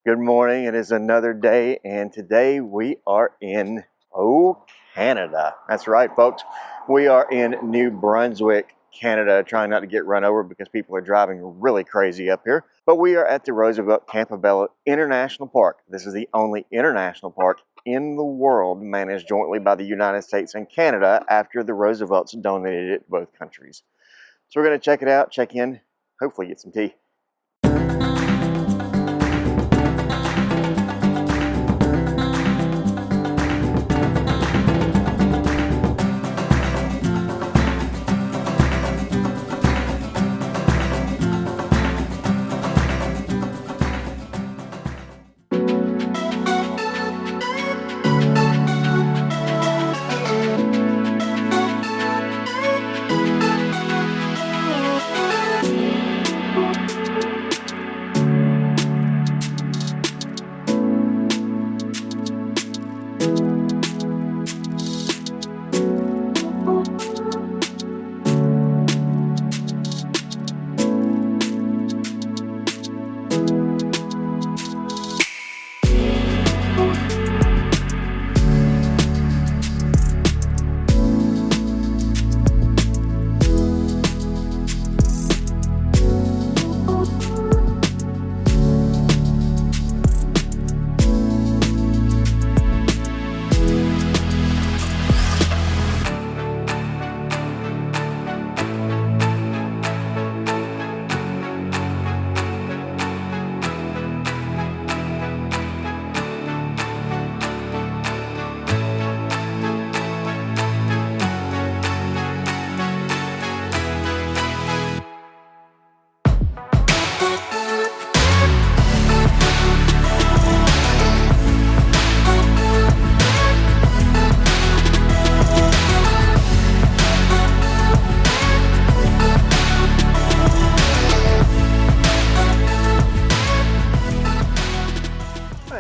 Good morning. It is another day, and today we are in Canada. That's right, folks. We are in New Brunswick, Canada, trying not to get run over because people are driving really crazy up here. But we are at the Roosevelt Campobello International Park. This is the only international park in the world managed jointly by the United States and Canada after the Roosevelts donated it to both countries. So we're going to check it out, check in, hopefully get some tea.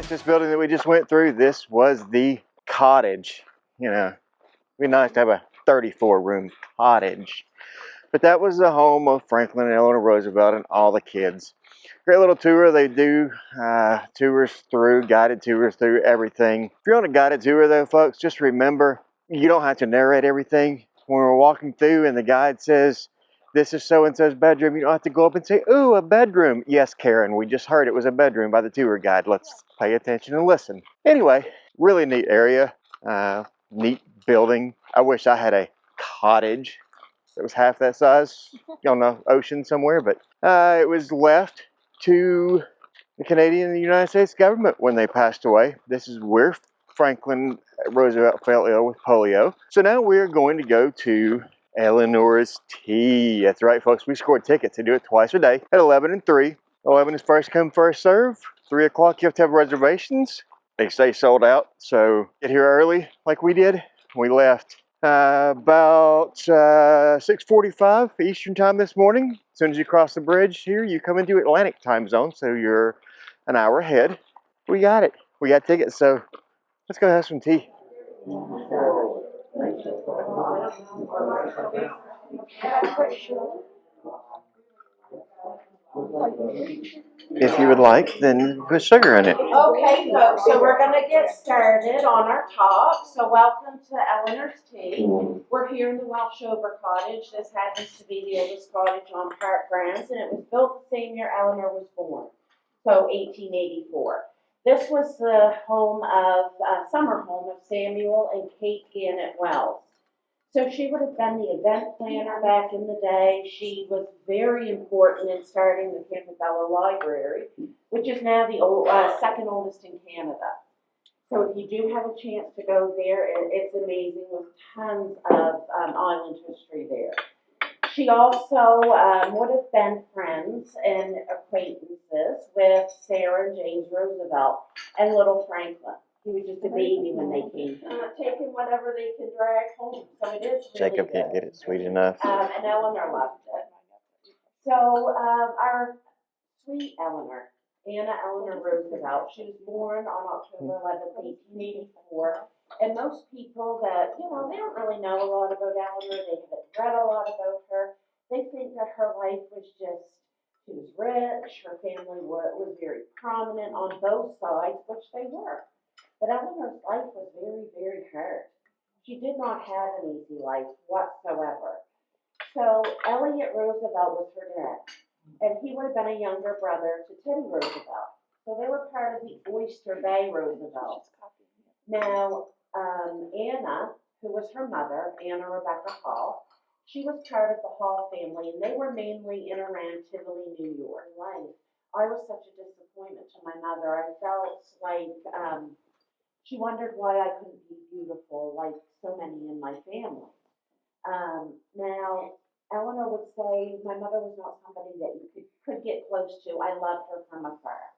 This building that we just went through, this was the cottage. You know, it'd be nice to have a 34-room cottage. But that was the home of Franklin and Eleanor Roosevelt and all the kids. Great little tour. They do guided tours through everything. If you're on a guided tour though, folks, just remember, you don't have to narrate everything. When we're walking through and the guide says, this is so-and-so's bedroom, you don't have to go up and say, ooh, a bedroom. Yes, Karen, we just heard it was a bedroom by the tour guide. Let's pay attention and listen. Anyway, really neat area, neat building. I wish I had a cottage that was half that size on the ocean somewhere, but it was left to the Canadian and the United States government when they passed away. This is where Franklin Roosevelt fell ill with polio. So now we're going to go to Eleanor's tea. That's right, folks. We scored tickets to do it twice a day at 11 and 3. 11 is first come, first serve. 3 o'clock, you have to have reservations. They stay sold out, so get here early like we did. We left about 6:45 Eastern time this morning. As soon as you cross the bridge here, you come into Atlantic time zone, so you're an hour ahead. We got it. We got tickets, so let's go have some tea. If you would like, then put sugar in it. Okay, folks, so we're going to get started on our talk. So welcome to Eleanor's Tea. We're here in the Welchover Cottage. This happens to be the oldest cottage on park grounds, and it was built the same year Eleanor was born, so 1884. This was the home of, summer home of Samuel and Kate Gannett Wells. So she would have been the event planner back in the day. She was very important in starting the Campobello Library, which is now the second oldest in Canada. So if you do have a chance to go there, it's amazing with tons of island history there. She also would have been friends and acquaintances with Sarah and James Roosevelt and little Franklin. He was just a baby when they came. Taking whatever they could drag home. So it is really Jacob can't get it sweet enough. And Eleanor loved it. So our sweet Eleanor, Anna Eleanor Roosevelt, she was born on October 11th, 1884. And most people that, they don't really know a lot about Eleanor. They haven't read a lot about her. They think that her life was just She was rich, her family was very prominent on both sides, which they were. But Eleanor's life was very, very hard. She did not have an easy life whatsoever. So Elliot Roosevelt was her dad, and he would have been a younger brother to Teddy Roosevelt. So they were part of the Oyster Bay Roosevelt. Now, Anna, who was her mother, Anna Rebecca Hall, she was part of the Hall family, and they were mainly in around Tivoli, New York. Life. I was such a disappointment to my mother. I felt like she wondered why I couldn't be beautiful like so many in my family. Now, Eleanor would say my mother was not somebody that you could get close to. I loved her from afar.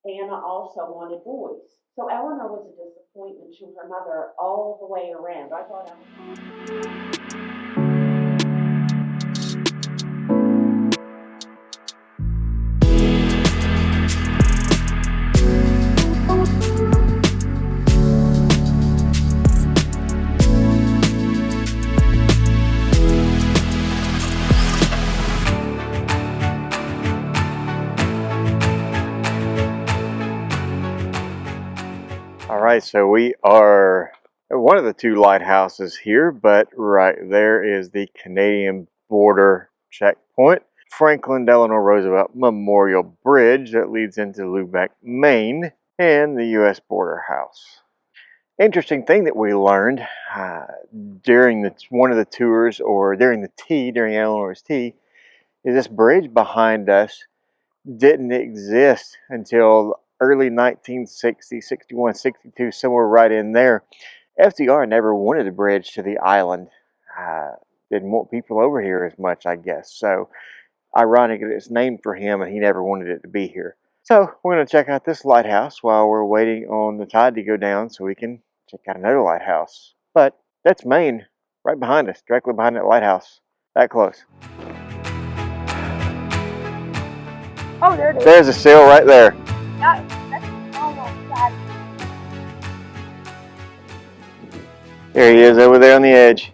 Anna also wanted boys. So Eleanor was a disappointment to her mother all the way around. I thought All right, so we are at one of the two lighthouses here, but right there is the Canadian border checkpoint. Franklin Delano Roosevelt Memorial Bridge that leads into Lubec, Maine, and the U.S. Border House. Interesting thing that we learned during one of the tours, or during Eleanor's tea, is this bridge behind us didn't exist until early 1960, 61, 62, somewhere right in there. FDR never wanted a bridge to the island. Didn't want people over here as much, I guess. So ironic that it's named for him and he never wanted it to be here. So we're going to check out this lighthouse while we're waiting on the tide to go down so we can check out another lighthouse. But that's Maine, right behind us, directly behind that lighthouse. That close. Oh, there it is. There's a sail right there. That's almost bad. There he is over there on the edge.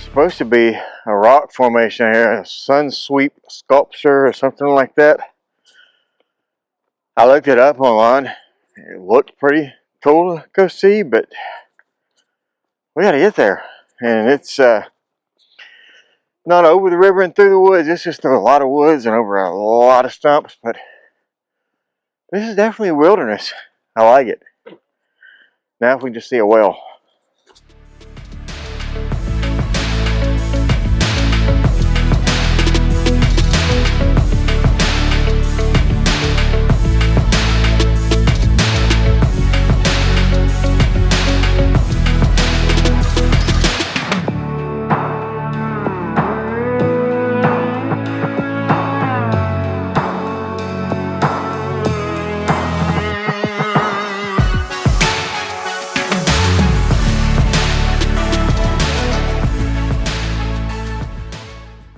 Supposed to be a rock formation here, a sun sweep sculpture or something like that. I looked it up online. It looked pretty cool to go see, but we got to get there. And it's not over the river and through the woods. It's just through a lot of woods and over a lot of stumps, but this is definitely a wilderness. I like it. Now if we can just see a whale.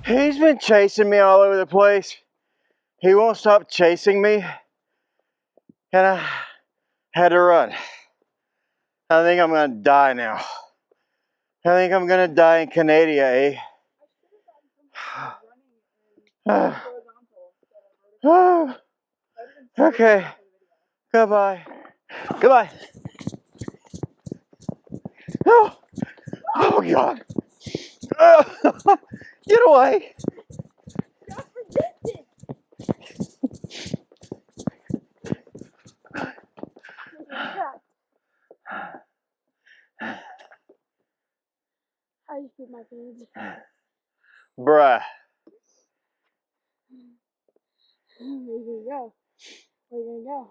He's been chasing me all over the place. He won't stop chasing me. And I had to run. I think I'm gonna die now. I think I'm gonna die in Canada, eh? Okay. Goodbye. Goodbye. Oh, oh God. Get away. I just put my pants. Bruh. Where you gonna go? Where you gonna go?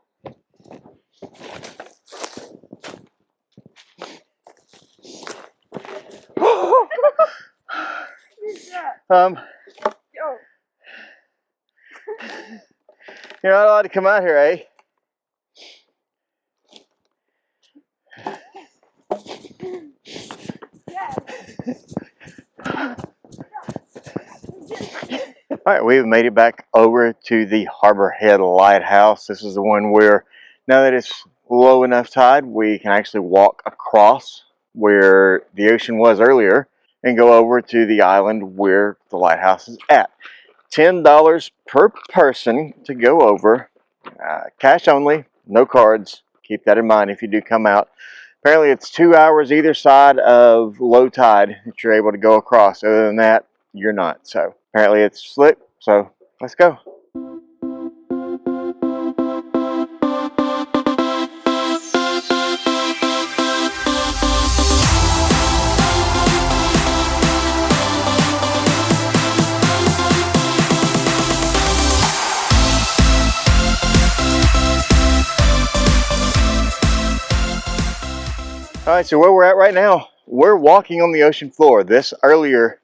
Yo. You're not allowed to come out here, eh? All right, we've made it back over to the Harbor Head Lighthouse. This is the one where, now that it's low enough tide, we can actually walk across where the ocean was earlier and go over to the island where the lighthouse is at. $10 per person to go over. Cash only, no cards. Keep that in mind if you do come out. Apparently it's 2 hours either side of low tide that you're able to go across. Other than that, you're not. So apparently it's slick, so let's go. All right, so where we're at right now, we're walking on the ocean floor. This earlier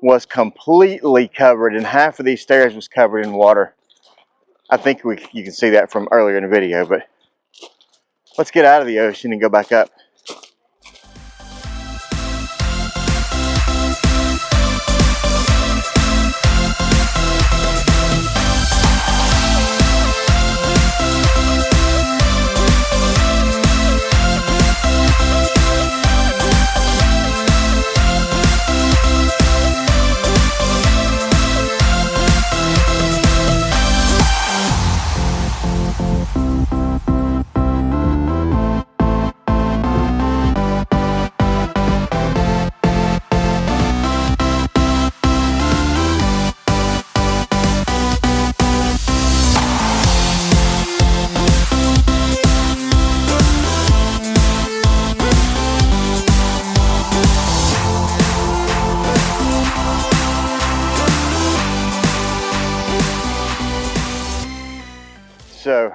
was completely covered, and half of these stairs was covered in water. I think you can see that from earlier in the video, but let's get out of the ocean and go back up. So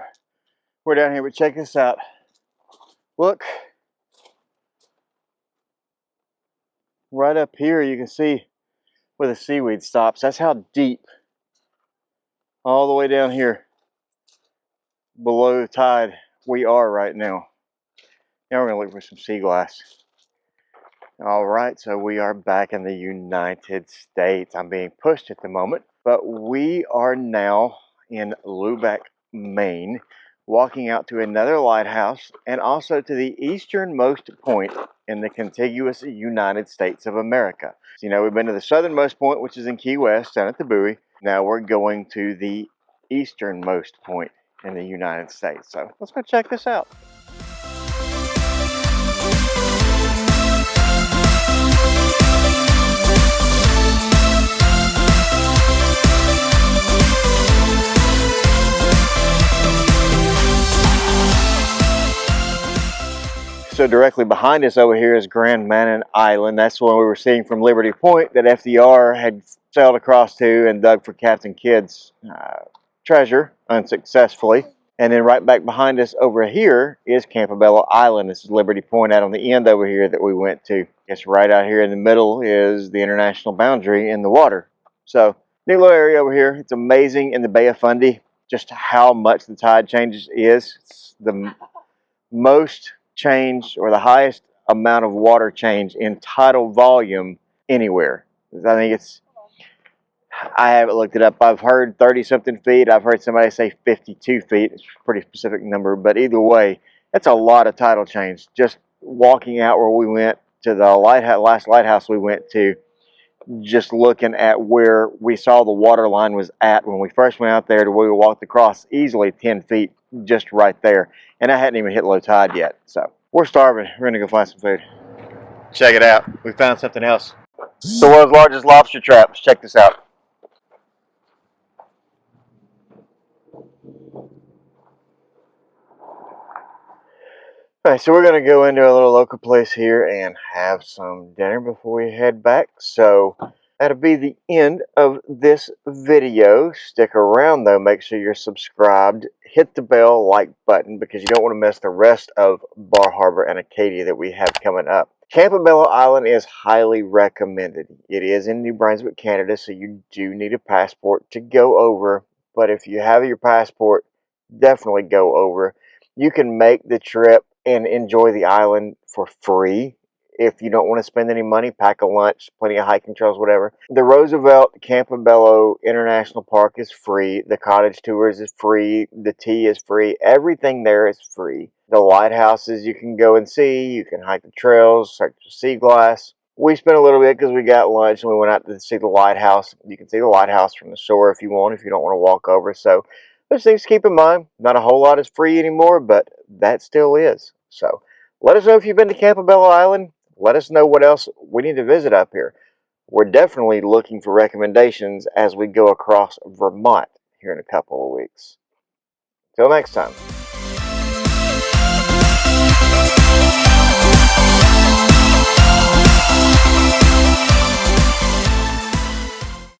we're down here, but check this out. Look, right up here you can see where the seaweed stops. That's how deep, all the way down here below the tide, we are right now. Now we're gonna look for some sea glass. All right, so we are back in the United States. I'm being pushed at the moment, but we are now in Lubec, Maine, walking out to another lighthouse and also to the easternmost point in the contiguous United States of America. So, you know, we've been to the southernmost point, which is in Key West, down at the buoy. Now we're going to the easternmost point in the United States. So let's go check this out. So directly behind us over here is Grand Manan Island. That's the one we were seeing from Liberty Point that FDR had sailed across to and dug for Captain Kidd's treasure unsuccessfully. And then right back behind us over here is Campobello Island. This is Liberty Point out on the end over here that we went to. It's right out here in the middle is the international boundary in the water. So neat little area over here. It's amazing in the Bay of Fundy just how much the tide changes is. It's the most change or the highest amount of water change in tidal volume anywhere. I think it's, I haven't looked it up. I've heard 30 something feet. I've heard somebody say 52 feet. It's a pretty specific number, but either way, that's a lot of tidal change. Just walking out where we went to the last lighthouse we went to, just looking at where we saw the water line was at when we first went out there to where we walked across, easily 10 feet just right there. And I hadn't even hit low tide yet. So we're starving. We're gonna go find some food. Check it out. We found something else. The world's largest lobster trap. Let's check this out. Alright, so we're going to go into a little local place here and have some dinner before we head back. So that'll be the end of this video. Stick around though, make sure you're subscribed. Hit the bell like button because you don't want to miss the rest of Bar Harbor and Acadia that we have coming up. Campobello Island is highly recommended. It is in New Brunswick, Canada, so you do need a passport to go over. But if you have your passport, definitely go over. You can make the trip and enjoy the island for free if you don't want to spend any money, pack a lunch, plenty of hiking trails, whatever. The Roosevelt Campobello International Park is free. The cottage tours is free. The tea is free. Everything there is free. The lighthouses you can go and see. You can hike the trails, search the sea glass. We spent a little bit because we got lunch and we went out to see the lighthouse. You can see the lighthouse from the shore if you want, if you don't want to walk over. So there's things to keep in mind. Not a whole lot is free anymore, but that still is. So let us know if you've been to Campobello Island. Let us know what else we need to visit up here. We're definitely looking for recommendations as we go across Vermont here in a couple of weeks. Till next time.